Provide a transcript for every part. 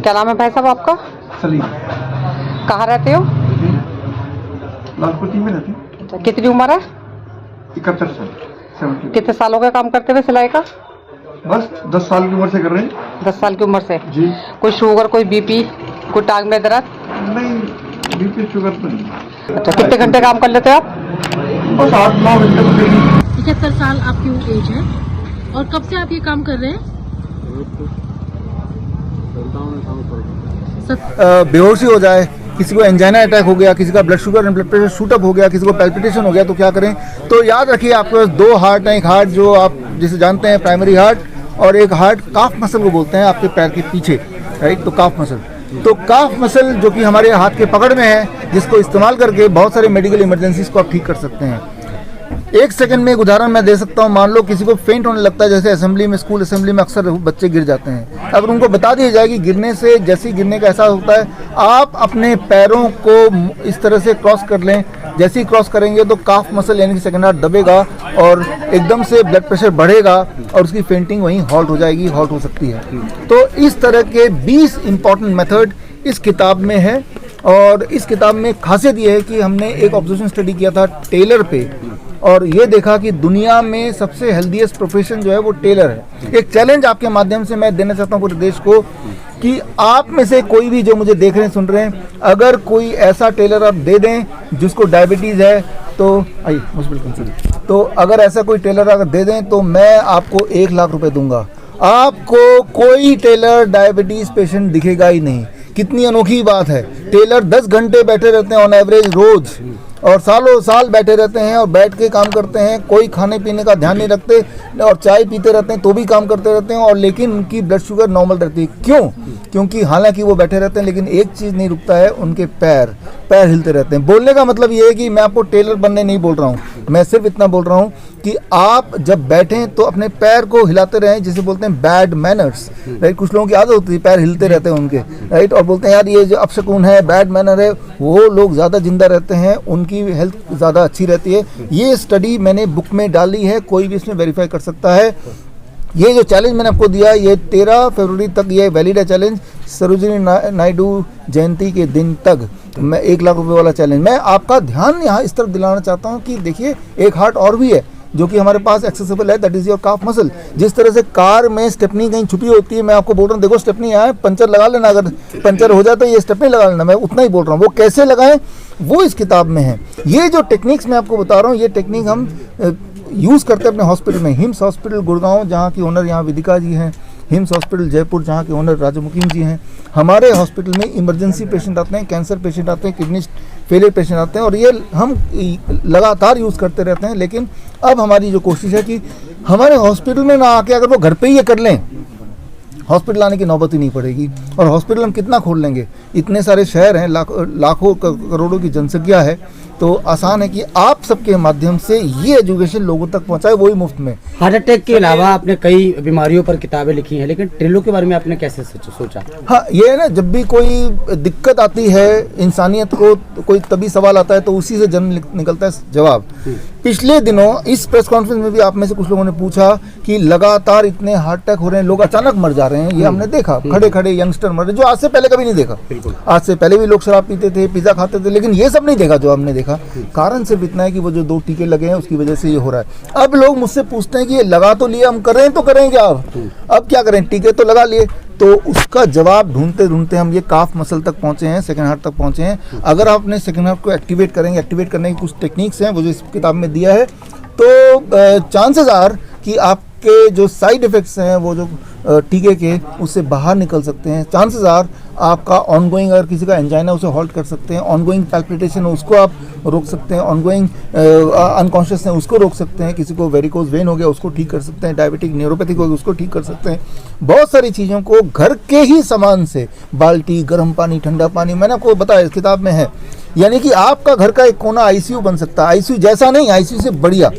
क्या नाम है भाई साहब आपका? सलीम। कहाँ रहते हो? लालपट्टी में रहती हूँ। कितनी उम्र है? 71 साल। 70। कितने साल हो गए काम करते हुए सिलाई का? बस 10 साल की उम्र से कर रहे हैं। 10 साल की उम्र से जी। कोई शुगर, कोई बीपी, कोई टांग में दर्द? नहीं, बीपी शुगर तो नहीं। अच्छा, कितने घंटे काम कर लेते हो आप? बस 8-9 घंटे तो डेली। 71 साल आपकी एज है और कब से आप ये काम कर रहे हैं? बेहोशी हो जाए, किसी को एंजाइना अटैक हो गया, किसी का blood sugar and blood pressure shoot up हो गया, किसी को पैल्पिटेशन हो गया, तो क्या करें? तो याद रखिए आपके पास 2 हार्ट हैं। एक हार्ट जो आप जिसे जानते हैं प्राइमरी हार्ट, और एक हार्ट काफ मसल को बोलते हैं आपके पैर के पीछे, राइट? तो काफ मसल, तो काफ मसल जो कि हमारे हाथ के पकड़ में है, जिसको इस्तेमाल करके बहुत सारे मेडिकल इमरजेंसीज को आप ठीक कर सकते हैं। 1 सेकंड में एक उदाहरण मैं दे सकता हूँ। मान लो किसी को फेंट होने लगता है, जैसे असेंबली में, स्कूल असेंबली में अक्सर बच्चे गिर जाते हैं। अगर उनको बता दिया जाए कि गिरने से, जैसे गिरने का एहसास होता है, आप अपने पैरों को इस तरह से क्रॉस कर लें, जैसे ही क्रॉस करेंगे तो काफ मसल यानी कि सेकंड हार्ट दबेगा और एकदम से ब्लड प्रेशर बढ़ेगा और उसकी फेंटिंग वहीं हॉल्ट हो जाएगी, हॉल्ट हो सकती है। तो इस तरह के 20 इंपॉर्टेंट मेथड इस किताब में है। और इस किताब में खासियत ये है कि हमने एक ऑब्जर्वेशन स्टडी किया था टेलर पे, और ये देखा कि दुनिया में सबसे हेल्दीएस्ट प्रोफेशन जो है वो टेलर है। एक चैलेंज आपके माध्यम से मैं देना चाहता हूँ पूरे देश को कि आप में से कोई भी जो मुझे देख रहे हैं, सुन रहे हैं, अगर कोई ऐसा टेलर आप दे दें जिसको डायबिटीज़ है, तो आइए मुश्किल, तो अगर ऐसा कोई टेलर अगर दे दें तो मैं आपको 1 लाख रुपए दूंगा। आपको कोई टेलर डायबिटीज़ पेशेंट दिखेगा ही नहीं। कितनी अनोखी बात है। टेलर 10 घंटे बैठे रहते हैं ऑन एवरेज रोज, और सालों साल बैठे रहते हैं और बैठ के काम करते हैं, कोई खाने पीने का ध्यान नहीं रखते और चाय पीते रहते हैं तो भी काम करते रहते हैं, और लेकिन उनकी ब्लड शुगर नॉर्मल रहती है। क्यों? क्योंकि हालांकि वो बैठे रहते हैं लेकिन एक चीज़ नहीं रुकता है, उनके पैर हिलते रहते हैं। बोलने का मतलब ये है कि मैं आपको टेलर बनने नहीं बोल रहा हूँ, मैं सिर्फ इतना बोल रहा हूँ कि आप जब बैठें तो अपने पैर को हिलाते रहें, जिसे बोलते हैं बैड मैनर्स, राइट? कुछ लोगों की आदत होती है पैर हिलते रहते हैं उनके, राइट? और बोलते हैं यार ये जो अपशकुन है, बैड मैनर है, वो लोग ज़्यादा जिंदा रहते हैं, उनकी हेल्थ ज़्यादा अच्छी रहती है। ये स्टडी मैंने बुक में डाली है, कोई भी इसमें वेरीफाई कर सकता है। ये जो चैलेंज मैंने आपको दिया, ये 13 फरवरी तक ये वैलिड है चैलेंज, सरोजिनी नायडू जयंती के दिन तक। मैं 1 लाख रुपए वाला चैलेंज, मैं आपका ध्यान यहाँ इस तरफ दिलाना चाहता हूँ कि देखिए एक हार्ट और भी है जो कि हमारे पास एक्सेसिबल है, that is your calf muscle. जिस तरह से कार में स्टेपनी कहीं छुपी होती है, मैं आपको बोल रहा हूँ देखो स्टेपनी यहाँ है, पंचर लगा लेना, अगर पंचर हो जाए तो ये स्टेपनी लगा लेना, मैं उतना ही बोल रहा हूँ। वो कैसे लगाएं वो इस किताब में है। ये जो टेक्निक्स मैं आपको बता रहा हूँ, ये टेक्निक हम यूज़ करते हैं अपने हॉस्पिटल में। हिम्स हॉस्पिटल गुड़गांव, जहाँ की ओनर यहाँ विदिका जी हैं, हिम्स हॉस्पिटल जयपुर, जहाँ के ओनर राजा मुकीम जी हैं। हमारे हॉस्पिटल में इमरजेंसी पेशेंट आते हैं, कैंसर पेशेंट आते हैं, किडनी फेलियर पेशेंट आते हैं, और ये हम लगातार यूज़ करते रहते हैं। लेकिन अब हमारी जो कोशिश है कि हमारे हॉस्पिटल में ना आके अगर वो घर पे ही ये कर लें, हॉस्पिटल आने की नौबत ही नहीं पड़ेगी। और हॉस्पिटल हम कितना खोल लेंगे, इतने सारे शहर हैं, लाखों करोड़ों की जनसंख्या है, तो आसान है कि आप सबके माध्यम से ये एजुकेशन लोगों तक पहुंचाए, वही मुफ्त में। हार्ट अटैक के अलावा आपने कई बीमारियों पर किताबें लिखी हैं, लेकिन ट्रिलो के बारे में आपने कैसे सोचा? हाँ, ये है ना, जब भी कोई दिक्कत आती है इंसानियत को, कोई तभी सवाल आता है तो उसी से जन्म निकलता है जवाब। पिछले दिनों इस प्रेस कॉन्फ्रेंस में भी आप में से कुछ लोगों ने पूछा कि लगातार इतने हार्ट अटैक हो रहे हैं, लोग अचानक मर जा रहे हैं, ये हमने देखा, खड़े खड़े यंगस्टर मर रहे, जो आज से पहले कभी नहीं देखा। आज से पहले भी लोग शराब पीते थे, पिज्जा खाते थे, लेकिन ये सब नहीं देखा जो हमने देखा। कारण सिर्फ इतना है कि वो जो 2 टीके लगे हैं उसकी वजह से ये हो रहा है। अब लोग मुझसे पूछते हैं कि ये लगा तो लिया, हम करें तो करें क्या, अब क्या करें, टीके तो लगा लिए। तो उसका जवाब ढूंढते ढूंढते हम ये काफ मसल तक पहुंचे हैं, सेकंड हार्ट तक पहुंचे हैं। अगर आप अपने सेकंड हार्ट को एक्टिवेट करेंगे, एक्टिवेट करने की कुछ टेक्निक्स हैं वो जो इस किताब में दिया है, तो चांसेस आर कि आपके जो साइड इफेक्ट्स हैं वो जो टीके के, उससे बाहर निकल सकते हैं। चांसेस आर आपका ऑनगोइंग, अगर किसी का एंजाइना उसे हॉल्ट कर सकते हैं, ऑनगोइंग पैल्पिटेशन है उसको आप रोक सकते हैं, ऑनगोइंग अनकॉन्शियस है उसको रोक सकते हैं, किसी को वेरिकोज वेन हो गया उसको ठीक कर सकते हैं, डायबिटिक न्यूरोपैथिक हो गया उसको ठीक कर सकते हैं। बहुत सारी चीज़ों को घर के ही सामान से, बाल्टी, गर्म पानी, ठंडा पानी, मैंने आपको बताया इस किताब में है। यानी कि आपका घर का एक कोना आईसीयू बन सकता है, आईसीयू जैसा नहीं, आईसीयू से बढ़िया।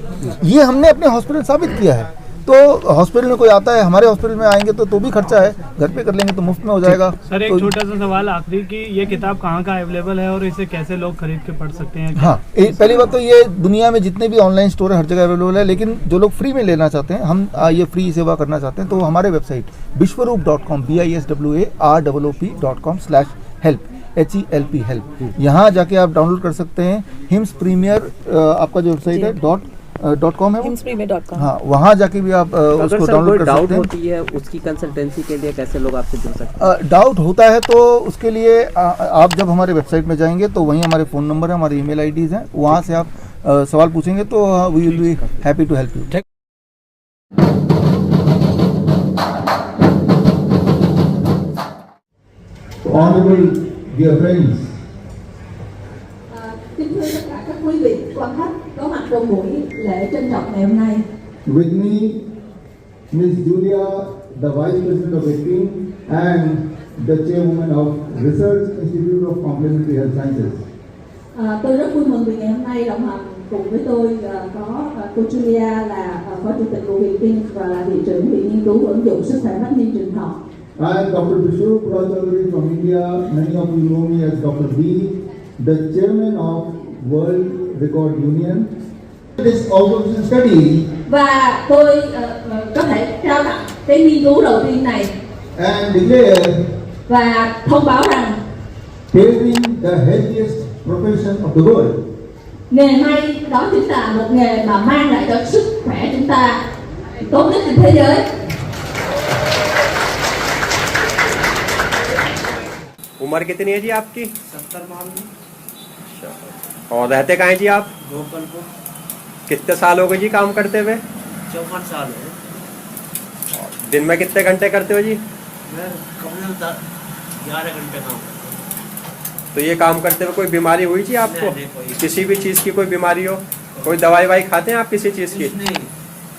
ये हमने अपने हॉस्पिटल साबित किया है। तो हॉस्पिटल में कोई आता है, हमारे हॉस्पिटल में आएंगे तो भी खर्चा है, घर पे कर लेंगे तो मुफ्त में हो जाएगा। सर एक तो, छोटा सा सवाल आखिरी कि ये किताब कहाँ कहाँ अवेलेबल है और इसे कैसे लोग खरीद के पढ़ सकते हैं? हाँ, पहली बात तो ये दुनिया में जितने भी ऑनलाइन स्टोर है हर जगह अवेलेबल है, लेकिन जो लोग फ्री में लेना चाहते हैं, हम ये फ्री सेवा करना चाहते हैं, तो हमारे वेबसाइट biswaroop.com biswaroop.com/help HELP यहाँ जाके आप डाउनलोड कर सकते हैं। हिम्स प्रीमियर आपका जो वेबसाइट है .com है वो? हाँ, वहाँ जाके भी आप उसको डाउनलोड कर सकते हैं। होती है उसकी कंसल्टेंसी के लिए कैसे लोग आपसे जुड़ सकते हैं? डाउट होता है तो उसके लिए आप जब हमारे वेबसाइट में जाएंगे तो वहीं हमारे फ़ोन नंबर है, हमारी ईमेल आईडीज़ हैं, वहाँ से आप सवाल पूछेंगे तो we will be happy to help you. Honorable dear friends, kính thưa tất cả các quý vị quan khách có mặt trong buổi lễ trân trọng ngày hôm nay. with me, Ms. Julia, the Vice President of ICTIN and the Chairwoman of Research Institute of Complementary Health Sciences. Tôi rất vui mừng vì ngày hôm nay đồng hành cùng với tôi có cô Julia là phó chủ tịch của ICTIN và là viện trưởng viện nghiên cứu và ứng dụng sức khỏe bách niên Trường Thọ. I am Dr. Vishnu Prajwaluri from India. Many of you know me as Dr. B, the Chairman of World Record Union. This observation study Và tôi có thể trao tặng cái nghiên cứu đầu tiên này and declare và thông báo rằng tailoring the healthiest profession of the world. nghề may đó chính là một nghề mà mang lại cho sức khỏe chúng ta tốt nhất trên thế giới. उम्र कितनी है जी आपकी? 70 माल। और रहते कहाँ हैं जी आप? गोपालपुर। कितने साल हो गए जी काम करते हुए? 54 साल है। दिन में कितने घंटे करते हो जी? मैं कम से कम 11 घंटे काम करता हूँ। तो ये काम करते हुए कोई बीमारी हुई जी आपको? नहीं, कोई। किसी भी चीज़ की कोई बीमारी हो? कोई दवाई वाई खाते हैं आप किसी चीज़ की? कुछ नहीं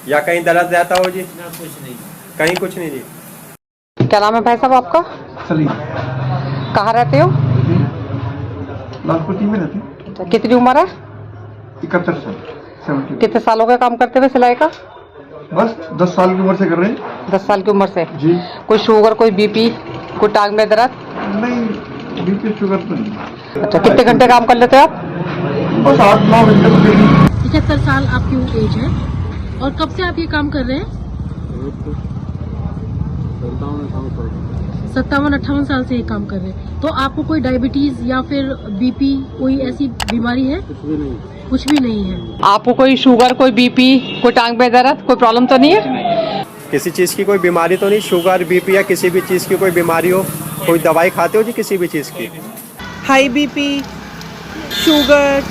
या कहीं दर्द रहता हो जी? ना, कुछ नहीं। कहीं कुछ नहीं जी। क्या नाम है भाई साहब आपका? सलीम कहाँ रहते हो? लालपट्टी में रहते हैं। अच्छा, कितनी उम्र है? 71 साल 70। कितने साल हो गए काम करते हुए सिलाई का? बस 10 साल की उम्र से कर रहे हैं 10 साल की उम्र से। जी। कोई शुगर, कोई बीपी, कोई टांग में दर्द? नहीं, बीपी शुगर तो नहीं। अच्छा, कितने घंटे काम कर लेते हो आप? बस 8-9 घंटे तो डेली। 71 साल आपकी एज है और कब से आप ये काम कर रहे हैं? 57-58 साल से ये काम कर रहे हैं। तो आपको कोई डायबिटीज या फिर बीपी कोई ऐसी बीमारी है? कुछ भी नहीं है। आपको कोई शुगर, कोई बीपी, कोई टांग में दर्द, कोई प्रॉब्लम तो नहीं है? किसी चीज़ की कोई बीमारी तो नहीं? शुगर, बीपी या किसी भी चीज़ की कोई बीमारी हो? कोई दवाई खाते हो जी किसी भी चीज़ की? हाई बीपी, शुगर,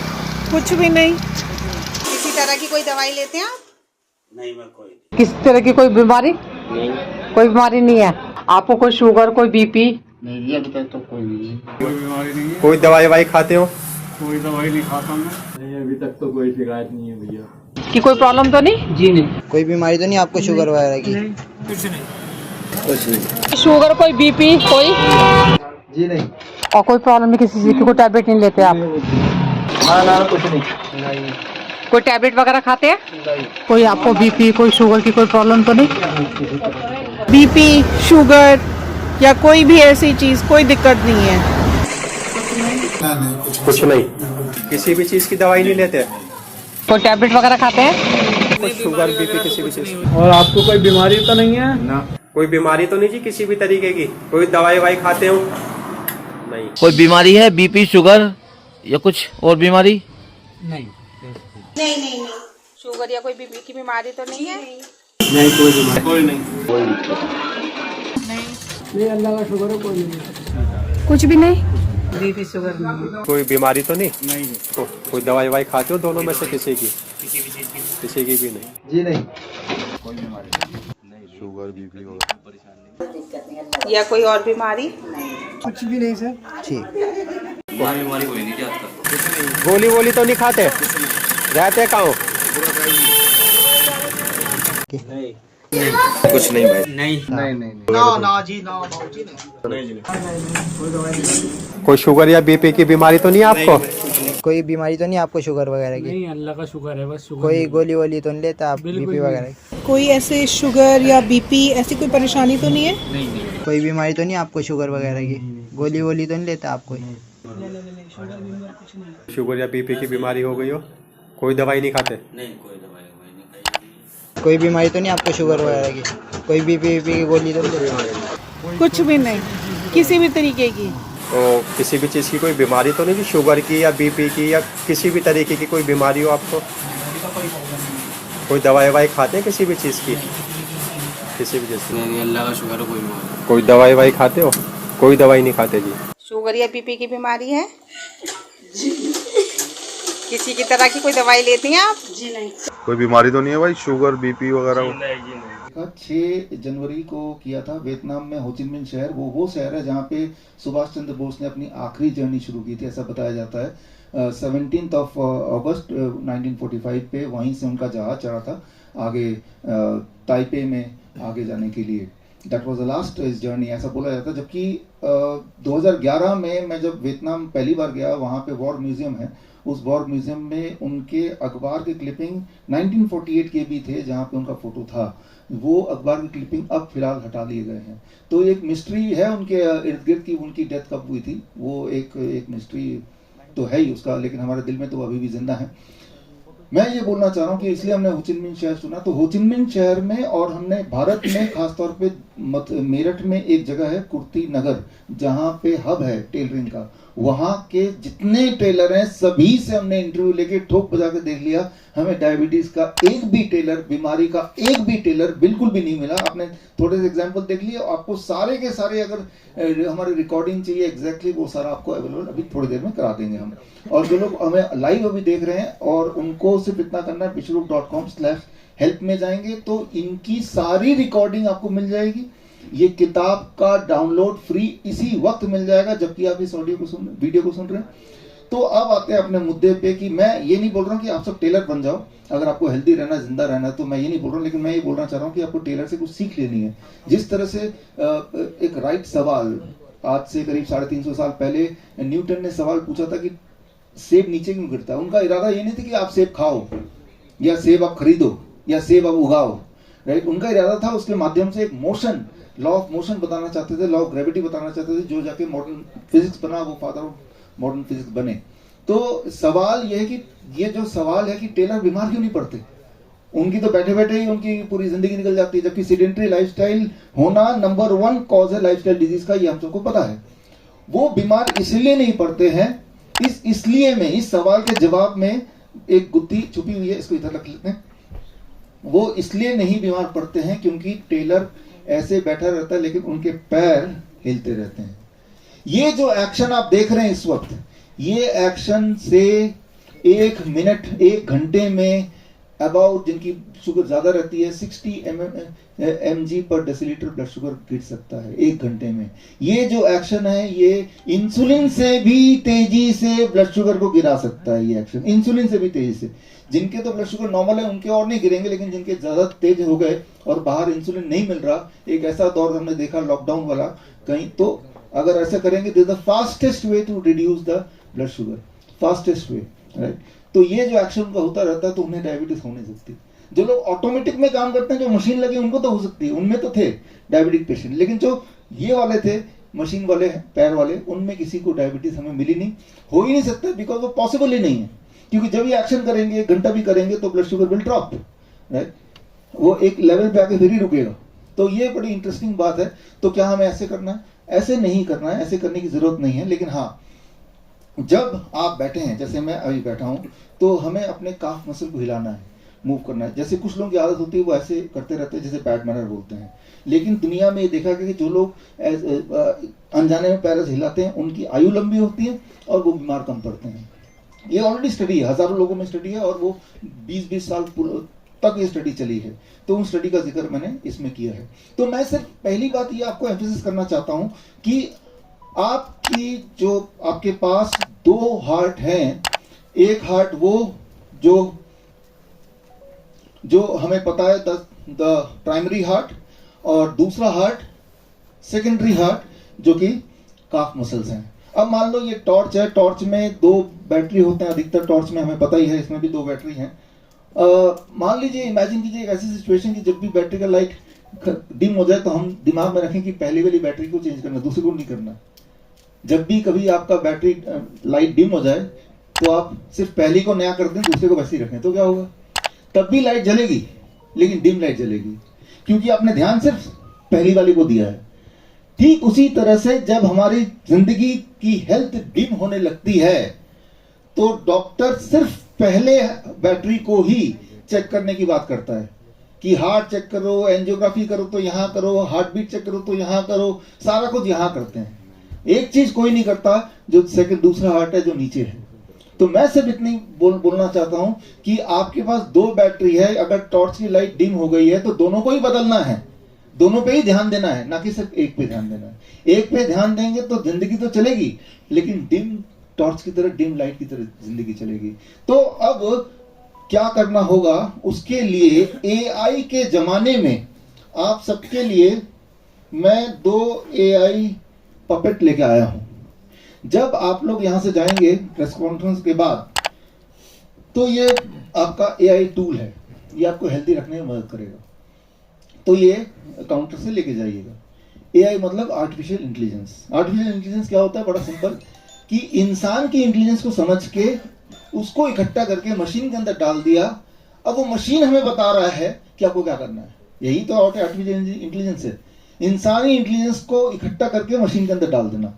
कुछ भी नहीं। किसी तरह की कोई दवाई लेते हैं आप? नहीं, मैं कोई। किस तरह की कोई बीमारी? नहीं। कोई बीमारी नहीं है। आपको कोई शुगर, कोई बीपी? नहीं, अभी तक तो कोई नहीं है। कोई बीमारी नहीं है। कोई दवाई वाई खाते हो? कोई दवाई नहीं खाता मैं। नहीं, अभी तक तो कोई शिकायत नहीं है भैया। की कोई प्रॉब्लम तो नहीं? जी नहीं। कोई बीमारी तो नहीं आपको शुगर वगैरह की? कुछ नहीं। शुगर, कोई बीपी, कोई? जी नहीं। और कोई प्रॉब्लम नहीं किसी चीज की? कोई टैबलेट नहीं लेते आप? ना कुछ नहीं। कोई टैबलेट वगैरह खाते हैं? कोई आपको बीपी, कोई शुगर की कोई प्रॉब्लम तो नहीं? बीपी, शुगर या कोई भी ऐसी चीज, कोई दिक्कत नहीं है। कुछ नहीं। किसी भी चीज़ की दवाई नहीं लेते? कोई टैबलेट वगैरह खाते हैं? कुछ शुगर, बीपी किसी भी चीज़? और आपको कोई बीमारी तो नहीं है? ना। कोई बीमारी तो नहीं जी किसी भी तरीके की? कोई दवाई वाई खाते हो? नहीं। कोई बीमारी है, बीपी, शुगर या कुछ और बीमारी? नहीं। शुगर या कोई बीपी की बीमारी तो नहीं है? नहीं, कोई बीमारी कोई नहीं। नहीं, अल्लाह का शुक्र है, कोई नहीं। कुछ भी नहीं। बीपी, शुगर नहीं। कोई बीमारी तो नहीं? नहीं। तो कोई दवाई वाई खाते हो दोनों में से किसी की? किसी की भी नहीं। जी नहीं। या कोई और बीमारी? कुछ भी नहीं सर। ठीक। गोली वोली तो नहीं खाते? रहते कहाँ हो? कुछ नहीं भाई। नहीं। ना जी, ना कोई शुगर या बीपी की बीमारी तो नहीं है आपको? कोई बीमारी तो नहीं आपको शुगर वगैरह की? नहीं, अल्लाह का शुक्र है, बस शुगर। कोई गोली वोली तो नहीं लेता आप बीपी वगैरह की? कोई ऐसे शुगर या बीपी ऐसी कोई परेशानी तो नहीं है? कोई बीमारी तो नहीं आपको शुगर वगैरह की? गोली वोली तो नहीं लेता आप कोई? शुगर या बीपी की बीमारी हो गई हो, कोई दवाई नहीं खाते? नहीं, कोई दवाई नहीं खाई। कोई बीमारी तो नहीं आपको शुगर वगैरह की? कोई बीपी की गोली तो नहीं लेता? कुछ भी नहीं, किसी भी तरीके की? तो किसी भी चीज़ की कोई बीमारी तो नहीं थी, शुगर की या बीपी की या किसी भी तरीके की कोई बीमारी हो आपको? कोई दवाई ववाई खाते हैं किसी भी चीज़ की? किसी भी चीज़ की? नहीं, अल्लाह का शुक्र है, कोई बीमारी। कोई दवाई ववाई खाते हो? कोई दवाई नहीं खाते जी। शुगर या बीपी की बीमारी है? किसी की तरह की कोई दवाई लेती हैं आप? जी नहीं। कोई बीमारी तो नहीं है भाई, शुगर बीपी वगैरह? 6 जनवरी को किया था वियतनाम में होचिमिन शहर। वो शहर है जहाँ पे सुभाष चंद्र बोस ने अपनी आखिरी जर्नी शुरू की थी, ऐसा बताया जाता है। 17 अगस्त 1945 पे वहीं से उनका जहाज चढ़ा था आगे ताइपे में आगे जाने के लिए। That was the last journey, ऐसा बोला जाता है। जबकि 2011 में मैं जब वियतनाम पहली बार गया, वहाँ पे वॉर म्यूजियम है, उस वॉर म्यूजियम में उनके अखबार के क्लिपिंग 1948 के भी थे जहाँ पे उनका फोटो था। वो अखबार की क्लिपिंग अब फिलहाल हटा लिए गए हैं। तो एक मिस्ट्री है उनके इर्द गिर्द की, उनकी डेथ कब हुई थी वो एक मिस्ट्री तो है ही उसका, लेकिन हमारे दिल में तो अभी भी जिंदा है। मैं ये बोलना चाह रहा हूँ कि इसलिए हमने होचिमिन शहर चुना। तो होचिमिन शहर में और हमने भारत में खासतौर पे मेरठ में एक जगह है कुर्ती नगर, जहाँ पे हब है टेलरिंग का। वहाँ के जितने टेलर हैं सभी से हमने इंटरव्यू लेके ठोक बजा के देख लिया, हमें डायबिटीज का एक भी टेलर, बीमारी का एक भी टेलर बिल्कुल भी नहीं मिला। आपने थोड़े से एग्जांपल देख लिए, आपको सारे के सारे अगर हमारी रिकॉर्डिंग चाहिए एग्जैक्टली वो सारा आपको अवेलेबल अभी थोड़ी देर में करा देंगे हम। और जो लोग हमें लाइव अभी देख रहे हैं और उनको सिर्फ इतना करना है, bishrup.com/help में जाएंगे तो इनकी सारी रिकॉर्डिंग आपको मिल जाएगी। ये किताब का डाउनलोड फ्री इसी वक्त मिल जाएगा जबकि आप इस वीडियो को सुन रहे हैं। तो अब आते हैं अपने मुद्दे पे कि मैं ये नहीं बोल रहा हूँ कि आप सब टेलर बन जाओ अगर आपको हेल्दी रहना, जिंदा रहना, तो मैं ये नहीं बोल रहा हूँ, लेकिन मैं ये बोलना चाह रहा हूँ कि आपको टेलर से कुछ सीख लेनी है। जिस तरह से एक राइट सवाल आज से करीब 350 साल पहले न्यूटन ने सवाल पूछा था कि सेब नीचे क्यों गिरता है। उनका इरादा ये नहीं था कि आप सेब खाओ या सेब आप खरीदो या सेब आप उगाओ, राइट। उनका इरादा था उसके माध्यम से एक मोशन, लॉ ऑफ मोशन बताना चाहते थे, लॉ ऑफ ग्रेविटी बताना चाहते थे, जो जाके मॉडर्न फिजिक्स बना, वो फादर ऑफ मॉडर्न फिजिक्स बने। तो सवाल ये है कि ये जो सवाल है कि टेलर बीमार क्यों नहीं पड़ते, उनकी तो बैठे बैठे ही उनकी पूरी जिंदगी निकल जाती है। जबकि सेडेंटरी लाइफस्टाइल होना नंबर 1 कॉज है लाइफस्टाइल डिजीज का, ये हम सबको पता है। वो बीमार इसलिए नहीं पड़ते हैं, इसलिए में इस सवाल के जवाब में एक गुत्थी छुपी हुई है, इसको इधर रख लेते हैं। वो इसलिए नहीं बीमार पड़ते हैं क्योंकि टेलर ऐसे बैठा रहता है लेकिन उनके पैर हिलते रहते हैं। ये जो एक्शन आप देख रहे हैं इस वक्त, ये एक्शन से 1 मिनट 1 घंटे में अबाउट, जिनकी शुगर ज्यादा रहती है, 60 mg पर डेसीलीटर ब्लड शुगर गिर सकता है 1 घंटे में। ये जो एक्शन है ये इंसुलिन से भी तेजी से ब्लड शुगर को गिरा सकता है। ये एक्शन इंसुलिन से भी तेजी से, जिनके तो ब्लड शुगर नॉर्मल है उनके और नहीं गिरेंगे, लेकिन जिनके ज्यादा तेज हो गए और बाहर इंसुलिन नहीं मिल रहा, एक ऐसा दौर हमने देखा लॉकडाउन वाला कहीं, तो अगर ऐसा करेंगे this is the fastest way to reduce the blood sugar, fastest way, right. तो ये जो एक्शन उनका होता रहता है तो उन्हें डायबिटीज हो नहीं सकती। जो लोग ऑटोमेटिक में काम करते हैं, जो मशीन लगी, उनको तो हो सकती है, उनमें तो थे डायबिटिक पेशेंट, लेकिन जो ये वाले थे मशीन वाले पैर वाले, उनमें किसी को डायबिटीज हमें मिली नहीं, हो ही नहीं सकता, बिकॉज वो पॉसिबल ही नहीं है। क्योंकि जब ये एक्शन करेंगे 1 घंटा भी करेंगे तो blood sugar will drop, right, वो एक लेवल पे आके फिर ही रुकेगा। तो ये बड़ी इंटरेस्टिंग बात है। तो क्या हमें ऐसे करना है? ऐसे नहीं करना है, ऐसे करने की जरूरत नहीं है। लेकिन हाँ, जब आप बैठे हैं, जैसे मैं अभी बैठा हूं, तो हमें अपने काफ मसल को हिलाना है, मूव करना है। जैसे कुछ लोगों की आदत होती है वो ऐसे करते रहते हैं, जैसे बैड मैनर बोलते हैं। लेकिन दुनिया में ये देखा गया कि जो लोग अनजाने में पैर हिलाते हैं उनकी आयु लंबी होती है और वो बीमार कम पड़ते हैं। ये ऑलरेडी स्टडी है, हजारों लोगों में स्टडी है और वो 20-20 साल तक ये स्टडी चली है। तो उन स्टडी का जिक्र मैंने इसमें किया है। तो मैं सिर्फ पहली बात ये आपको एम्फेसिस करना चाहता हूं कि आपकी जो आपके पास 2 हार्ट हैं, एक हार्ट वो जो हमें पता है द प्राइमरी हार्ट, और दूसरा हार्ट सेकेंडरी हार्ट जो कि काफ मसल्स हैं। अब मान लो ये टॉर्च है, टॉर्च में 2 बैटरी होते हैं अधिकतर टॉर्च में, हमें पता ही है, इसमें भी 2 बैटरी हैं। मान लीजिए, इमेजिन कीजिए एक ऐसी सिचुएशन कि जब भी बैटरी का लाइट डिम हो जाए तो हम दिमाग में रखें कि पहली वाली बैटरी को चेंज करना, दूसरी को नहीं करना। जब भी कभी आपका बैटरी लाइट डिम हो जाए तो आप सिर्फ पहली को नया कर दें, दूसरे को वैसे ही रखें, तो क्या होगा? तब भी लाइट जलेगी लेकिन डिम लाइट जलेगी, क्योंकि आपने ध्यान सिर्फ पहली वाली को दिया है। ठीक उसी तरह से जब हमारी जिंदगी की हेल्थ डिम होने लगती है तो डॉक्टर सिर्फ पहले बैटरी को ही चेक करने की बात करता है कि हार्ट चेक करो, एंजियोग्राफी करो तो यहां करो, हार्ट बीट चेक करो तो यहां करो, सारा कुछ यहां करते हैं। एक चीज कोई नहीं करता, जो सेकंड दूसरा हार्ट है जो नीचे है। तो मैं सिर्फ इतनी बोलना चाहता हूं कि आपके पास 2 बैटरी है, अगर टॉर्च की लाइट डिम हो गई है तो दोनों को ही बदलना है, दोनों पे ही ध्यान देना है, ना कि सिर्फ एक पे ध्यान देना है। एक पे ध्यान देंगे तो जिंदगी तो चलेगी, लेकिन डिम टॉर्च की तरह, डिम लाइट की तरह जिंदगी चलेगी। तो अब क्या करना होगा, उसके लिए AI के जमाने में आप सबके लिए मैं 2 AI पपेट लेके आया हूं। जब आप लोग यहां से जाएंगे प्रेस कॉन्फ्रेंस के बाद, तो ये आपका AI टूल है, ये आपको हेल्दी रखने में मदद करेगा। तो ये काउंटर से लेके जाइएगा। AI मतलब आर्टिफिशियल इंटेलिजेंस। आर्टिफिशियल इंटेलिजेंस क्या होता है? बड़ा सिंपल, कि इंसान की इंटेलिजेंस को समझ के उसको इकट्ठा करके मशीन के अंदर डाल दिया। अब वो मशीन हमें बता रहा है कि आपको क्या करना है। यही तो आर्टिफिशियल इंटेलिजेंस है, इंसानी इंटेलिजेंस को इकट्ठा करके मशीन के अंदर डाल देना।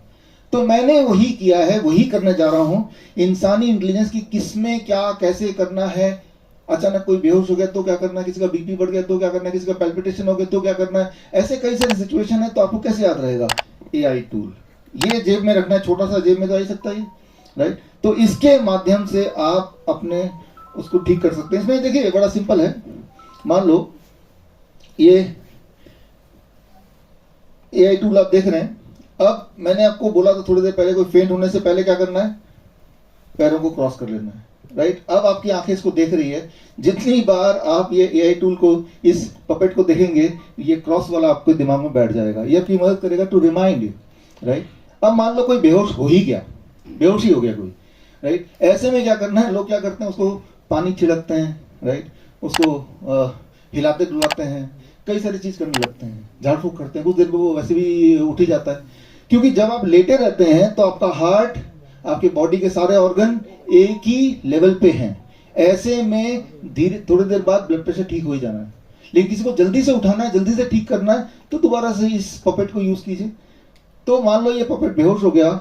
तो मैंने वही किया है, वही करने जा रहा हूं। इंसानी इंटेलिजेंस की किसमें क्या कैसे करना है, अचानक कोई बेहोश हो गया तो क्या करना है, किसी का बीपी बढ़ गया तो क्या करना है, किसी का पैल्पिटेशन हो गया तो क्या करना है, ऐसे कई सारी सिचुएशन है। तो आपको कैसे याद रहेगा? AI टूल ये जेब में रखना है, छोटा सा जेब में तो आ ही सकता है, राइट। तो इसके माध्यम से आप अपने उसको ठीक कर सकते हैं। इसमें देखिए बड़ा सिंपल है। मान लो ये AI टूल आप देख रहे हैं। अब मैंने आपको बोला था थोड़ी देर पहले, कोई फेंट होने से पहले क्या करना है? पैरों को क्रॉस कर लेना है, राइट। अब आपकी आंखें इसको देख रही है। जितनी बार आप ये AI टूल को, इस पपेट को देखेंगे, ये क्रॉस वाला आपके दिमाग में बैठ जाएगा। ये आपकी मदद करेगा टू रिमाइंड यू, राइट। अब मान लो कोई बेहोश हो ही गया, बेहोश ही हो गया कोई, राइट। ऐसे में क्या करना है? लोग क्या करते हैं, उसको पानी छिड़कते हैं, राइट, उसको हिलाते डुलाते हैं, कई सारी चीज करने लगते हैं, झाड़ फूक करते हैं। कुछ देर में वो वैसे भी उठ ही जाता है, क्योंकि जब आप लेटे रहते हैं तो आपका हार्ट, आपके बॉडी के सारे ऑर्गन एक ही लेवल पे हैं। ऐसे में धीरे थोड़ी देर बाद ब्लड प्रेशर ठीक हो ही जाना है। लेकिन किसी को जल्दी से उठाना है, जल्दी से ठीक करना है, तो दोबारा से इस पपेट को यूज कीजिए। तो मान लो ये पपेट बेहोश हो गया,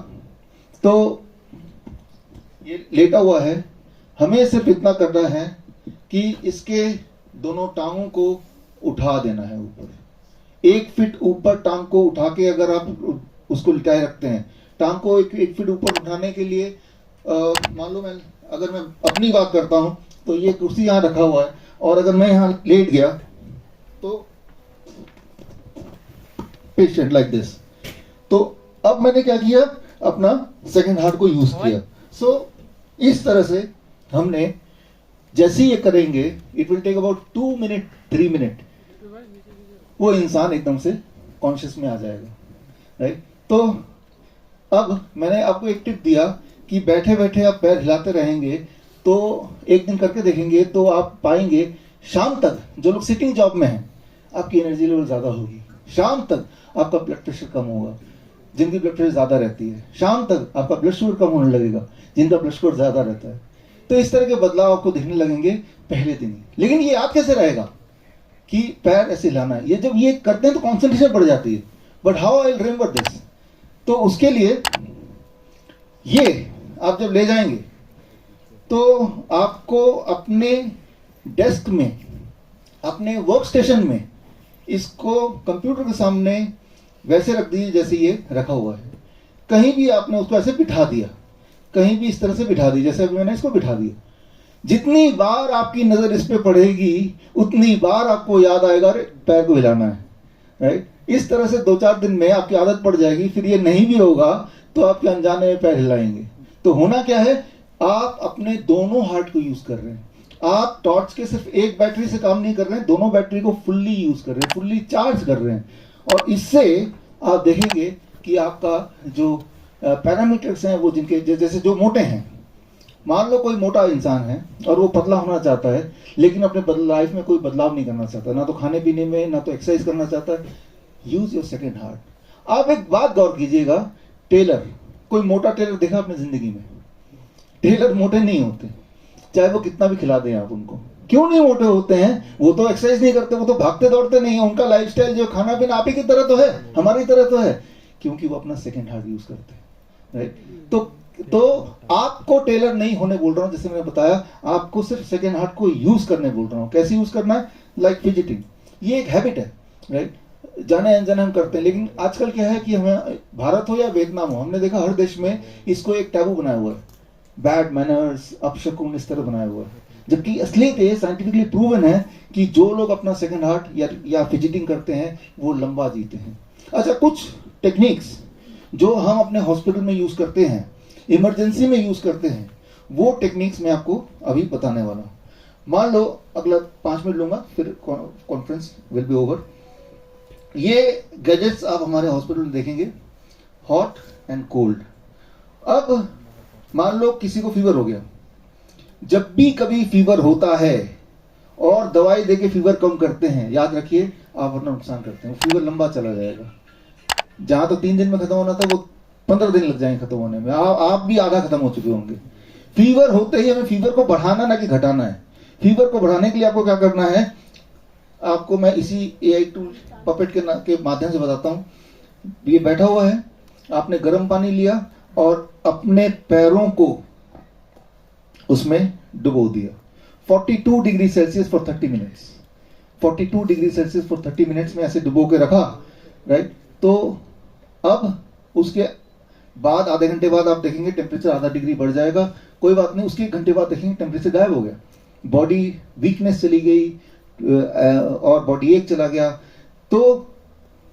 तो ये लेटा हुआ है। हमें सिर्फ इतना करना है कि इसके दोनों टांगों को उठा देना है ऊपर। 1 फीट ऊपर टांग को उठा के अगर आप उसको लिटाए रखते हैं, टांग को 1 फीट ऊपर उठाने के लिए, मान लो अगर मैं अपनी बात करता हूं तो ये कुर्सी यहां रखा हुआ है, और अगर मैं यहां लेट गया तो पेशेंट लाइक दिस। तो अब मैंने क्या किया? अपना सेकंड हार्ट को यूज किया। सो इस तरह से हमने, जैसे ये करेंगे, it will take about 2 minute 3 minute, वो इंसान एकदम से कॉन्शियस में आ जाएगा, राइट। तो अब मैंने आपको एक टिप दिया कि बैठे बैठे आप पैर हिलाते रहेंगे, तो एक दिन करके देखेंगे तो आप पाएंगे शाम तक, जो लोग सिटिंग जॉब में हैं, आपकी एनर्जी लेवल ज्यादा होगी। शाम तक आपका ब्लड प्रेशर कम होगा, जिनकी ब्लड प्रेशर ज्यादा रहती है। शाम तक आपका ब्लड शुगर कम होने लगेगा, जिनका ब्लड शुगर ज्यादा रहता है। तो इस तरह के बदलाव आपको दिखने लगेंगे पहले दिन ही। लेकिन ये याद कैसे रहेगा कि पैर ऐसे हिलाना है? ये जब ये करते हैं तो कॉन्सेंट्रेशन बढ़ जाती है। But how I will remember this? तो उसके लिए ये आप जब ले जाएंगे तो आपको अपने डेस्क में, अपने वर्क स्टेशन में, इसको कंप्यूटर के सामने वैसे रख दीजिए जैसे ये रखा हुआ है। कहीं भी आपने उसको ऐसे बिठा दिया, कहीं भी इस तरह से बिठा दी जैसे अभी मैंने इसको बिठा दिया। जितनी बार आपकी नजर इस पे पड़ेगी, उतनी बार आपको याद आएगा पैर को हिलाना है, राइट। इस तरह से 2-4 दिन में आपकी आदत पड़ जाएगी। फिर ये नहीं भी होगा तो आपके अनजाने में पैर हिलाएंगे। तो होना क्या है? आप अपने दोनों हार्ट को यूज कर रहे हैं। आप टॉर्च के सिर्फ एक बैटरी से काम नहीं कर रहे हैं, दोनों बैटरी को फुल्ली यूज कर रहे हैं, फुल्ली चार्ज कर रहे हैं। और इससे आप देखेंगे कि आपका जो पैरामीटर्स हैं वो जिनके जैसे जो मोटे हैं, मान लो कोई मोटा इंसान है और वो पतला होना चाहता है, लेकिन अपने लाइफ में कोई बदलाव नहीं करना चाहता, ना तो खाने पीने में, ना तो एक्सरसाइज करना चाहता है, यूज योर सेकेंड हार्ट। आप एक बात गौर कीजिएगा, टेलर, कोई मोटा टेलर देखा आपने जिंदगी में? टेलर मोटे नहीं होते, चाहे वो कितना भी खिला दें आप उनको। क्यों नहीं मोटे होते हैं? वो तो एक्सरसाइज नहीं करते, वो तो भागते दौड़ते नहीं है, उनका लाइफस्टाइल जो खाना पीना आप ही की तरह तो है, हमारी तरह तो है, क्योंकि वो अपना सेकेंड हार्ट यूज करते हैं, राइट? तो आपको टेलर नहीं होने बोल रहा हूं, जैसे मैंने बताया, आपको सिर्फ सेकेंड हार्ट को यूज करने बोल रहा हूं। कैसे यूज करना है? लाइक फिजिटिंग, ये एक हैबिट है, राइट? जाने अनजाने हम करते हैं, लेकिन आजकल क्या है कि हमें, भारत हो या वियतनाम हो, हमने देखा हर देश में इसको एक टैबू बनाया हुआ है, बैड मैनर्स, अपशकुन, इस तरह बनाया हुआ है, जबकि असलियत ये साइंटिफिकली प्रूवन है कि जो लोग अपना सेकंड हार्ट या फिजिटिंग करते हैं वो लंबा जीते हैं। अच्छा, कुछ टेक्निक्स जो हम अपने हॉस्पिटल में यूज करते हैं, इमरजेंसी में यूज करते हैं, वो टेक्निक्स मैं आपको अभी बताने वाला हूं। मान लो अगला 5 मिनट लूंगा, फिर कॉन्फ्रेंस विल बी ओवर। ये गैजेट्स आप हमारे हॉस्पिटल में देखेंगे, हॉट एंड कोल्ड। अब मान लो किसी को फीवर हो गया, जब भी कभी फीवर होता है और दवाई देके फीवर कम करते हैं, याद रखिए आप अपना नुकसान करते हैं, फीवर लंबा चला जाएगा। जहां तो 3 दिन में खत्म होना था वो 15 दिन लग जाएंगे खत्म होने में, आप भी आधा खत्म हो चुके होंगे। फीवर होते ही हमें फीवर को बढ़ाना ना कि घटाना है। फीवर को बढ़ाने के लिए आपको क्या करना है, आपको मैं इसी AI टूल पपेट के माध्यम से बताता हूं। ये बैठा हुआ है, आपने गर्म पानी लिया और अपने पैरों को उसमें डुबो दिया 42 degree Celsius for 30 minutes. 42 degree Celsius for 30 minutes में ऐसे डुबो के रखा, राइट? तो अब उसके बाद आधे घंटे बाद आप देखेंगे टेम्परेचर आधा डिग्री बढ़ जाएगा, कोई बात नहीं, उसके 1 घंटे बाद देखेंगे टेम्परेचर गायब हो गया, बॉडी वीकनेस चली गई और बॉडी एक चला गया। तो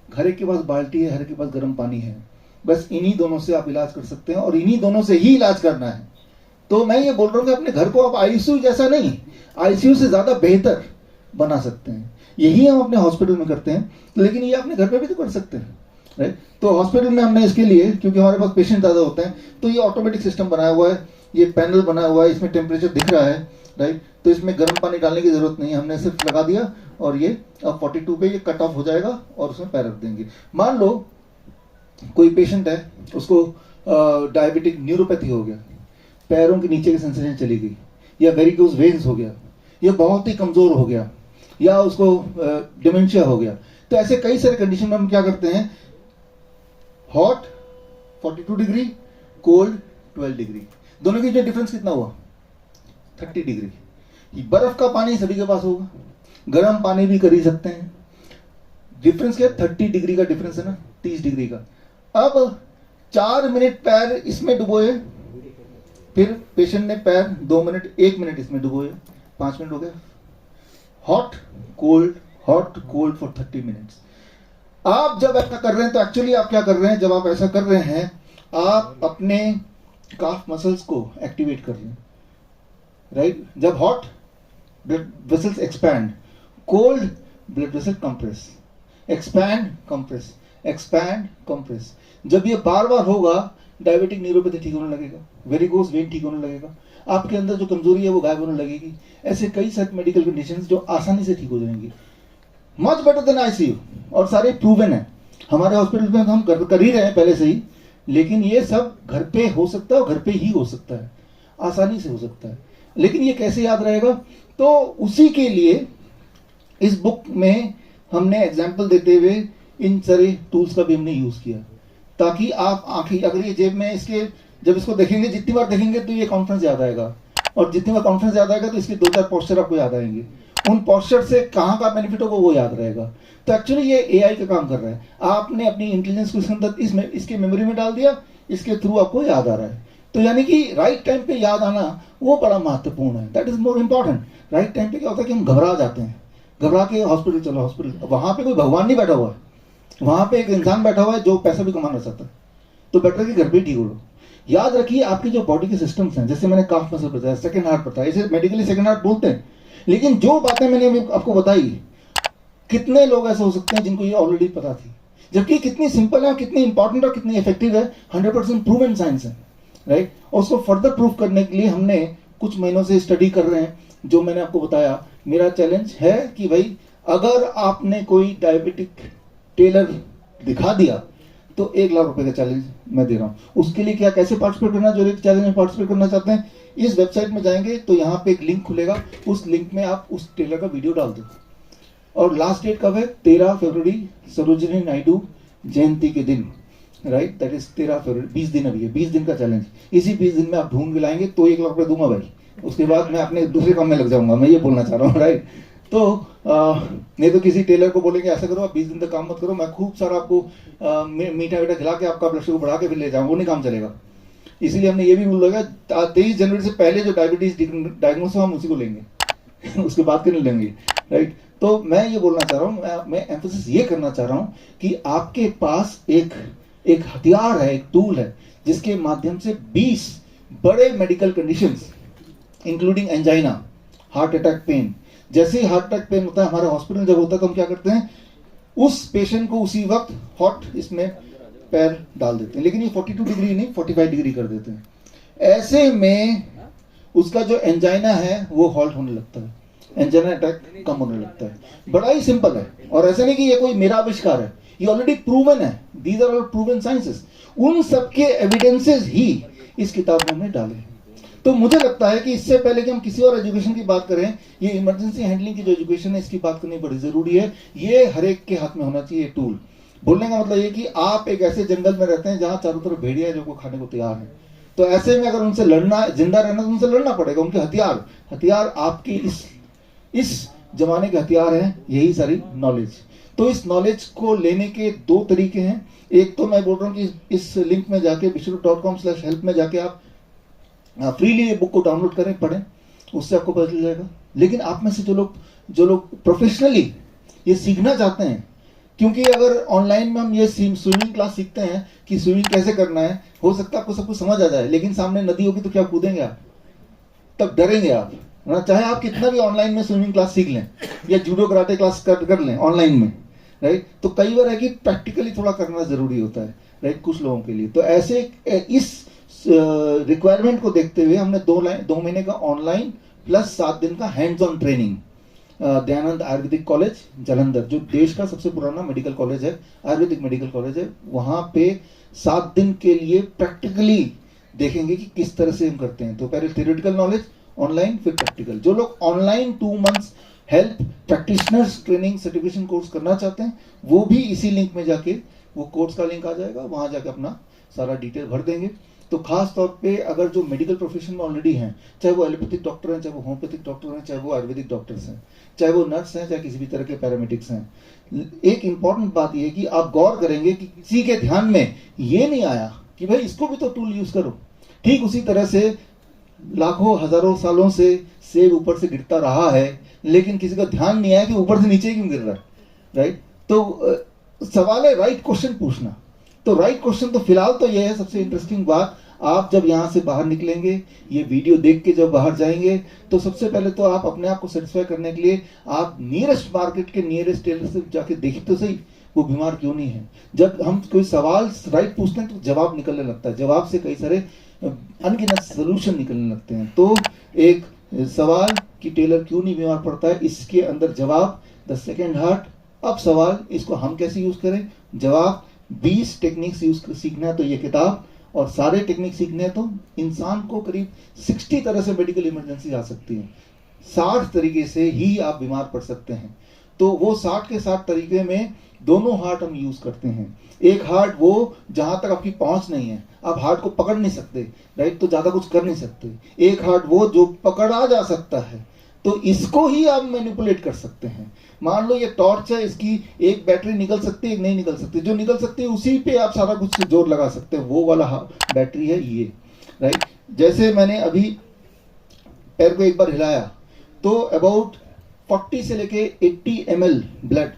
हर एक के पास बाल्टी है, हर एक के पास गर्म पानी है, बस इन्हीं दोनों से आप इलाज कर सकते हैं और इन्हीं दोनों से ही इलाज करना है। तो मैं ये बोल रहा हूं कि अपने घर को आप आईसीयू जैसा नहीं, आईसीयू से ज्यादा बेहतर बना सकते हैं। यही हम अपने हॉस्पिटल में करते हैं, लेकिन ये अपने घर पे भी तो कर सकते हैं, राइट? तो हॉस्पिटल में हमने इसके लिए, क्योंकि हमारे पास पेशेंट ज्यादा होते हैं, तो ये ऑटोमेटिक सिस्टम बनाया हुआ है, ये पैनल बनाया हुआ है, इसमें टेम्परेचर दिख रहा है, राइट? तो इसमें गर्म पानी डालने की जरूरत नहीं है, हमने सिर्फ लगा दिया और ये अब 42 पे ये कट ऑफ हो जाएगा और उसमें पैर रख देंगे। मान लो कोई पेशेंट है, उसको डायबिटिक न्यूरोपैथी हो गया, पैरों के नीचे की सेंसेशन चली गई, या वेरिकोज वेन्स हो गया, या बहुत ही कमजोर हो गया, या उसको डिमेंशिया हो गया। तो ऐसे कई सारे कंडीशन में हम क्या करते हैं, हॉट 42 डिग्री, कोल्ड 12 डिग्री, दोनों के बीच डिफरेंस कितना हुआ? 30 डिग्री। बर्फ का पानी सभी के पास होगा, गर्म पानी भी कर ही सकते हैं, डिफरेंस क्या? 30 डिग्री का डिफरेंस है ना, 30 डिग्री का। अब 4 मिनट पैर इसमें डुबोए, फिर पेशेंट ने पैर 2 मिनट 1 मिनट इसमें डुबोए, 5 मिनट हो गया। Hot cold for 30 minutes. आप जब ऐसा कर रहे हैं तो एक्चुअली आप क्या कर रहे हैं, जब आप ऐसा कर रहे हैं आप अपने काफ मसल्स को एक्टिवेट कर रहे हैं, राइट? जब hot blood vessels expand, cold blood vessel compress, expand compress, expand compress. जब ये बार बार होगा, डायबिटिक न्यूरोपैथी ठीक होने लगेगा, वेरिकोज वेन ठीक होने लगेगा, आपके अंदर जो कमजोरी है वो गायब होने लगेगी। ऐसे कई सारे मेडिकल कंडीशंस जो आसानी से ठीक हो जाएंगी, मच बेटर देन आईसीयू, और सारे प्रूवन है। हमारे हॉस्पिटल में हम कर ही रहे हैं पहले से ही, लेकिन ये सब घर पे हो सकता है और घर पे ही हो सकता है, आसानी से हो सकता है। लेकिन ये कैसे याद रहेगा? तो उसी के लिए इस बुक में हमने एग्जाम्पल देते हुए इन सारे टूल्स का भी हमने यूज किया, ताकि आप आंखें अगर ये जेब में इसके जब इसको देखेंगे, जितनी बार देखेंगे तो ये कॉन्फ्रेंस याद आएगा, और जितनी बार कॉन्फ्रेंस याद आएगा तो इसके 2-4 पोस्चर आपको याद आएंगे, उन पोस्चर से कहाँ का बेनिफिट होगा वो याद रहेगा। तो एक्चुअली ये AI का काम कर रहा है, आपने अपनी इंटेलिजेंस को इसके अंदर इसके मेमोरी में डाल दिया, इसके थ्रू आपको याद आ रहा है। तो यानी कि राइट टाइम पे याद आना वो बड़ा महत्वपूर्ण है, that is more important. Right time पे क्या होता है कि हम घबरा जाते हैं, घबरा के हॉस्पिटल चलो, हॉस्पिटल, वहां पे कोई भगवान नहीं बैठा हुआ है, वहां पे एक इंसान बैठा हुआ है जो पैसा भी कमाना चाहता है, तो बेटर कि घर पे ठीक हो लो। याद रखिए आपकी जो बॉडी के सिस्टम्स हैं, जैसे मैंने काफ मसल बताया, सेकंड हार्ट बताया, इसे मेडिकली सेकंड हार्ट बोलते हैं, लेकिन जो बातें मैंने आपको बताई, कितने लोग ऐसे हो सकते हैं जिनको ये ऑलरेडी पता थी, जबकि कितनी सिंपल है, कितनी इंपॉर्टेंट और कितनी इफेक्टिव है, 100% प्रूवन साइंस है, राइट। और उसको फर्दर प्रूव करने के लिए हमने कुछ महीनों से स्टडी कर रहे हैं, जो मैंने आपको बताया। मेरा चैलेंज है कि भाई अगर आपने कोई डायबिटिक टेलर दिखा दिया तो 1 लाख रुपए का चैलेंज मैं दे रहा हूं। उसके लिए क्या, कैसे पार्टिसिपेट करना, जो चैलेंज में पार्टिसिपेट करना चाहते हैं, इस वेबसाइट में जाएंगे तो यहाँ पे एक लिंक खुलेगा, उस लिंक में आप उस टेलर का वीडियो डाल दो। और लास्ट डेट कब है? 13 फरवरी, सरोजिनी नायडू जयंती के दिन, राइट, दैट इज 13 फरवरी। 20 दिन अभी है, 20 दिन का चैलेंज। इसी 20 दिन में आप ढूंढ के लाएंगे तो 1 लाख रुपए दूंगा भाई। उसके बाद मैं अपने दूसरे काम में लग जाऊंगा, मैं ये बोलना चाह रहा हूँ, राइट। तो नहीं तो किसी टेलर को बोलेंगे ऐसा करो, आप 20 दिन तक काम मत करो, मैं खूब सारा आपको मीठा वीठा खिला के आपका ब्लड शुगर बढ़ा के फिर ले जाऊंगा, वो नहीं काम चलेगा। इसीलिए हमने ये भी रूल लगाया, 23 जनवरी से पहले जो डायबिटीज डायग्नोस हो हम उसी को लेंगे उसके बाद के नहीं लेंगे, राइट। तो मैं ये बोलना चाह रहा हूँ, मैं एम्फेसिस ये करना चाह रहा हूँ कि आपके पास एक हथियार है, एक टूल है, जिसके माध्यम से 20 बड़े medical conditions including angina, heart attack pain, जैसे ही हार्ट अटैक पेन होता है हमारे हॉस्पिटल जब होता है तो हम क्या करते हैं, उस पेशेंट को उसी वक्त हॉट इसमें पैर डाल देते हैं, लेकिन ये 42 डिग्री नहीं 45 डिग्री कर देते हैं। ऐसे में उसका जो एंजाइना है वो हॉल्ट होने लगता है, एंजाइना अटैक कम होने लगता है। बड़ा ही सिंपल है, और ऐसा नहीं कि ये कोई मेरा आविष्कार है, ये ऑलरेडी प्रूवन है, these are all proven sciences. उन सबके एविडेंसेस ही इस किताब में हमने डाले हैं। तो मुझे लगता है कि इससे पहले कि हम किसी और एजुकेशन की बात करें, ये इमरजेंसी हैंडलिंग की जो एजुकेशन है इसकी बात करनी बड़ी जरूरी है। ये हर एक के हाथ में होना चाहिए टूल। बोलने का मतलब ये कि आप एक ऐसे जंगल में रहते हैं जहां चारों तरफ भेड़िया है जो को खाने को तैयार है, तो ऐसे में अगर उनसे लड़ना, जिंदा रहना, तो उनसे लड़ना पड़ेगा। उनके हथियार आपकी इस जमाने के हथियार हैं, यही सारी नॉलेज। तो इस नॉलेज को लेने के 2 तरीके हैं। एक तो मैं बोल रहा हूँ कि इस लिंक में जाके विश्वरूप.com/help में जाके आप फ्रीली ये बुक को डाउनलोड करें, पढ़ें, उससे आपको पता चल जाएगा। लेकिन आप में से जो लोग प्रोफेशनली ये सीखना चाहते हैं, क्योंकि अगर ऑनलाइन में हम ये स्विमिंग क्लास सीखते हैं कि स्विमिंग कैसे करना है, हो सकता है आपको सब कुछ समझ आ जाए, लेकिन सामने नदी होगी तो क्या कूदेंगे आप? तब डरेंगे आप ना, चाहे आप कितना भी ऑनलाइन में स्विमिंग क्लास सीख लें या जूडो कराटे क्लास कर लें ऑनलाइन में, राइट। तो कई बार है कि प्रैक्टिकली थोड़ा करना जरूरी होता है, राइट, कुछ लोगों के लिए। तो ऐसे इस रिक्वायरमेंट को देखते हुए हमने 2 महीने का ऑनलाइन प्लस 7 दिन का hands on training Dayanand Ayurvedic college Jalandhar, जो देश का सबसे पुराना मेडिकल कॉलेज है, आयुर्वेदिक मेडिकल कॉलेज है, वहां पे 7 दिन के लिए प्रैक्टिकली देखेंगे कि किस तरह से हम करते हैं। तो पहले थियोरेटिकल नॉलेज ऑनलाइन, फिर प्रैक्टिकल। जो लोग online 2 months health practitioners training certification course करना चाहते हैं, वो भी इसी लिंक में जाके, वो कोर्स का लिंक आ जाएगा, वहां जाके अपना सारा डिटेल भर देंगे। तो खास तौर पे अगर जो मेडिकल प्रोफेशन में ऑलरेडी हैं, चाहे वो एलोपैथिक डॉक्टर हैं, चाहे वो होम्योपैथिक डॉक्टर हैं, चाहे वो आयुर्वेदिक डॉक्टर्स हैं, चाहे वो नर्स हैं, चाहे किसी भी तरह के पैरामेडिक्स हैं, एक इंपॉर्टेंट बात यह है कि आप गौर करेंगे कि किसी के ध्यान में ये नहीं आया कि भाई इसको भी तो टूल यूज करो। ठीक उसी तरह से लाखों हजारों सालों से सेब ऊपर से गिरता रहा है, लेकिन किसी का ध्यान नहीं आया कि ऊपर से नीचे क्यों गिर रहा है, राइट। तो सवाल है राइट क्वेश्चन पूछना। तो राइट क्वेश्चन तो फिलहाल तो ये है सबसे इंटरेस्टिंग बात। आप जब यहाँ से बाहर निकलेंगे, ये वीडियो देख के जब बाहर जाएंगे, तो सबसे पहले तो आप अपने आप को सेटिस्फाई करने के लिए आप नियरेस्ट मार्केट के नियरेस्ट टेलर से जाके देखिए तो सही वो बीमार क्यों नहीं है। जब हम कोई सवाल राइट पूछते हैं तो जवाब निकलने लगता है, जवाब से कई सारे अनगिनत सोल्यूशन निकलने लगते हैं। तो एक सवाल कि टेलर क्यों नहीं बीमार पड़ता है, इसके अंदर जवाब द सेकेंड हार्ट। अब सवाल इसको हम कैसे यूज करें, जवाब 20 टेक्निक्स यूज सीखना है तो ये किताब, और सारे टेक्निक सीखने हैं तो इंसान को करीब 60 तरह से मेडिकल इमरजेंसी आ सकती है। 60 तरीके से ही आप बीमार पड़ सकते हैं। तो वो 60 के 60 तरीके में दोनों हार्ट हम यूज करते हैं। एक हार्ट वो जहां तक आपकी पहुंच नहीं है, आप हार्ट को पकड़ नहीं सकते, राइट, तो ज्यादा कुछ कर नहीं सकते। एक हार्ट वो जो पकड़ा जा सकता है, तो इसको ही आप मैनिपुलेट कर सकते हैं। मान लो ये टॉर्च है, इसकी एक बैटरी निकल सकती है, एक नहीं निकल सकती। जो निकल सकती है उसी पे आप सारा कुछ जोर लगा सकते हैं, वो वाला बैटरी है ये, राइट। जैसे मैंने अभी पैर को एक बार हिलाया तो अबाउट 40 से लेके 80 ml ब्लड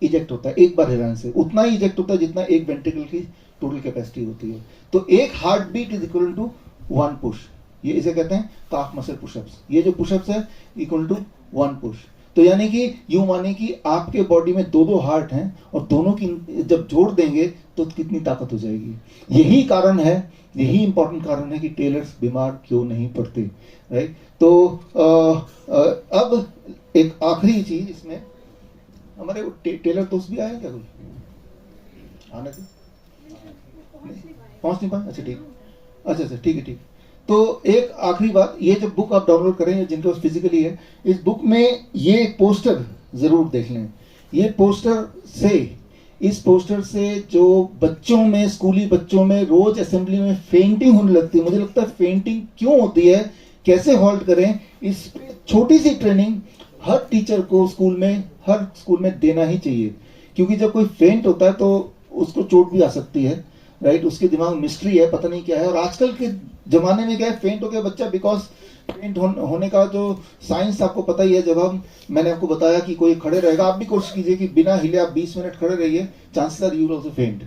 इजेक्ट होता है एक बार हिलाने से। उतना ही इजेक्ट होता है जितना एक वेंट्रिकल की टोटल कैपेसिटी होती है। तो एक heart beat is equal to 1 push, ये इसे कहते हैं काफ मसल पुशअप्स। ये जो पुशअप्स है इक्वल टू 1 पुश। तो यानी कि यूं माने कि आपके बॉडी में दो हार्ट हैं और दोनों की जब जोड़ देंगे तो कितनी ताकत हो जाएगी। यही कारण है, यही इंपॉर्टेंट कारण है कि टेलर्स बीमार क्यों नहीं पड़ते, राइट। तो अब एक आखिरी चीज इसमें, हमारे टेलर दोस्त भी आए क्या कोई? आने थे, पहुंच नहीं पाए? अच्छा ठीक, अच्छा ठीक है। तो एक आखिरी बात, ये जब बुक आप डाउनलोड करेंगे जिनके पास फिजिकली है, इस बुक में ये पोस्टर जरूर देख लें। ये इस पोस्टर से जो बच्चों में, स्कूली बच्चों में रोज असेंबली में फेंटिंग होने लगती है, मुझे लगता है फेंटिंग क्यों होती है, कैसे हॉल्ट करें, इस छोटी सी ट्रेनिंग हर टीचर को हर स्कूल में देना ही चाहिए। क्योंकि जब कोई फेंट होता है तो उसको चोट भी आ सकती है, राइट। उसके दिमाग में मिस्ट्री है, पता नहीं क्या है। और आजकल के जमाने में क्या है, फेंट हो गया बच्चा, बिकॉज फेंट होने का जो साइंस आपको पता ही है। जब मैंने आपको बताया कि कोई खड़े रहेगा, आप भी कोशिश कीजिए कि बिना हिले आप 20 मिनट खड़े रहिए, chances are you will also faint.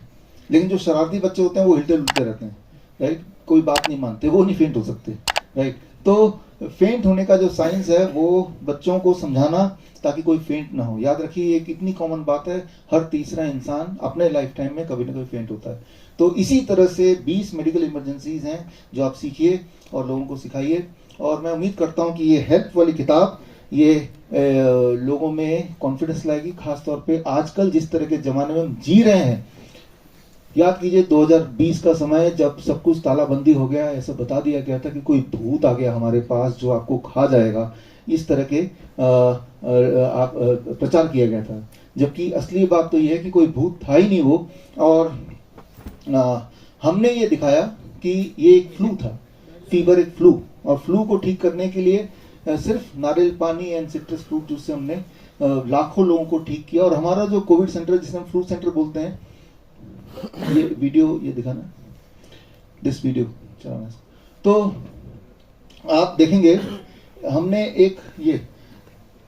लेकिन जो शरारती बच्चे होते हैं वो हिलते डुलते रहते हैं, राइट, कोई बात नहीं मानते, वो नहीं फेंट हो सकते, राइट। तो फेंट होने का जो साइंस है वो बच्चों को समझाना ताकि कोई फेंट ना हो। याद रखिए ये कितनी कॉमन बात है, हर तीसरा इंसान अपने लाइफ टाइम में कभी ना कभी फेंट होता है। तो इसी तरह से 20 मेडिकल इमरजेंसीज हैं जो आप सीखिए और लोगों को सिखाइए। और मैं उम्मीद करता हूं कि ये हेल्थ वाली किताब ये लोगों में कॉन्फिडेंस लाएगी, खासतौर पे आजकल जिस तरह के जमाने में हम जी रहे हैं। याद कीजिए 2020 का समय, जब सब कुछ तालाबंदी हो गया, ऐसा बता दिया गया था कि कोई भूत आ गया हमारे पास जो आपको खा जाएगा, इस तरह के प्रचार किया गया था। जबकि असली बात तो यह है कि कोई भूत था ही नहीं वो, और हमने ये दिखाया कि ये एक फ्लू था, फीवर एक फ्लू, और फ्लू को ठीक करने के लिए सिर्फ नारियल पानी एंड सिट्रस फ्रूट जूस से हमने लाखों लोगों को ठीक किया। और हमारा जो कोविड सेंटर, जिसे हम फ्लू सेंटर बोलते हैं, ये वीडियो ये दिखाना, दिस वीडियो चलाना। तो आप देखेंगे हमने एक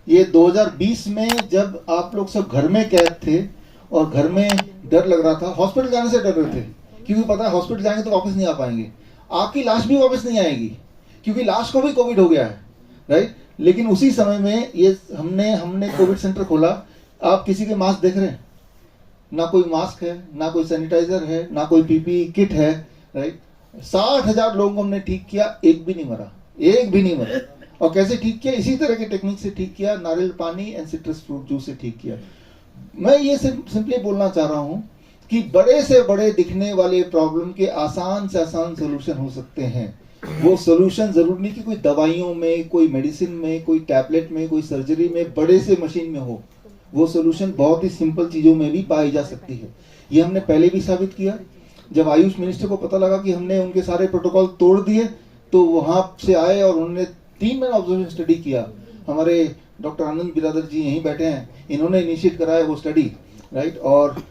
ये 2020 में जब आप लोग सब घर में कैद थे और घर में डर लग रहा था, हॉस्पिटल जाने से डर रहे थे, क्योंकि पता है हॉस्पिटल जाएंगे तो वापस नहीं आ पाएंगे, आपकी लाश भी वापस नहीं आएगी क्योंकि लाश को भी कोविड हो गया है, राइट। लेकिन उसी समय में ये हमने कोविड सेंटर खोला। आप किसी के मास्क देख रहे हैं? ना कोई मास्क है, ना कोई सैनिटाइजर है, ना कोई पीपीई किट है, राइट। 60,000 लोगों को हमने ठीक किया, एक भी नहीं मरा। और कैसे ठीक किया? इसी तरह के टेक्निक से ठीक किया, नारियल पानी एंड सिट्रस फ्रूट जूस से ठीक किया। मैं ये सिंपली बोलना चाह रहा हूं कि बड़े से बड़े दिखने वाले प्रॉब्लम के आसान से आसान सोल्यूशन हो सकते हैं। वो सोल्यूशन जरूर नहीं कि कोई दवाइयों में, कोई मेडिसिन में, कोई टैबलेट में, कोई सर्जरी में, बड़े से मशीन में हो। वो सोल्यूशन बहुत ही सिंपल चीजों में भी पाई जा सकती है। ये हमने पहले भी साबित किया। जब आयुष मिनिस्टर को पता लगा कि हमने उनके सारे प्रोटोकॉल तोड़ दिए, तो वहां से आए और उन्होंने 3 महीना ऑब्जर्वेशन स्टडी किया। हमारे डॉक्टर आनंद बिरादर जी यहीं बैठे हैं, इन्होंने इनिशिएट कराया वो स्टडी, राइट। और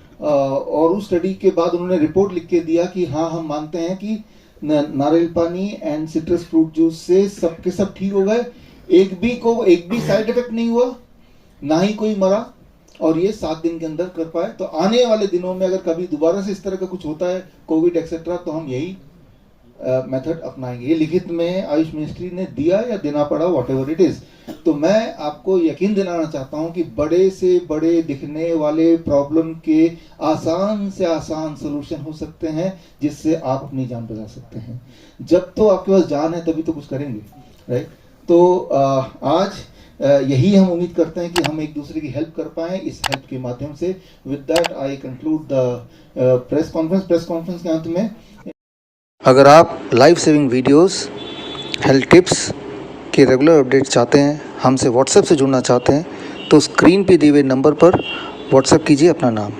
उस स्टडी के बाद उन्होंने रिपोर्ट लिख के दिया कि हाँ, हम मानते हैं कि नारियल पानी एंड सिट्रस फ्रूट जूस से सबके सब ठीक हो गए, एक भी साइड इफेक्ट नहीं हुआ, ना ही कोई मरा, और ये 7 दिन के अंदर कर पाए। तो आने वाले दिनों में अगर कभी दोबारा से इस तरह का कुछ होता है, कोविड एक्सेट्रा, तो हम यही मेथड अपनाएंगे। ये लिखित में आयुष मिनिस्ट्री ने दिया या देना पड़ा, व्हाटएवर इट इज। तो मैं आपको यकीन दिलाना चाहता हूं कि बड़े से बड़े दिखने वाले प्रॉब्लम के आसान से आसान सोल्यूशन हो सकते हैं, जिससे आप अपनी जान बचा सकते हैं। जब तो आपके पास जान है तभी तो कुछ करेंगे, राइट। तो आज यही हम उम्मीद करते हैं कि हम एक दूसरे की हेल्प कर पाएं इस हेल्प के माध्यम से। With that I conclude the press conference के अंत में, अगर आप life saving videos, health tips के रेगुलर अपडेट चाहते हैं, हमसे व्हाट्सएप से जुड़ना चाहते हैं, तो स्क्रीन पे दिए हुए नंबर पर व्हाट्सएप कीजिए अपना नाम।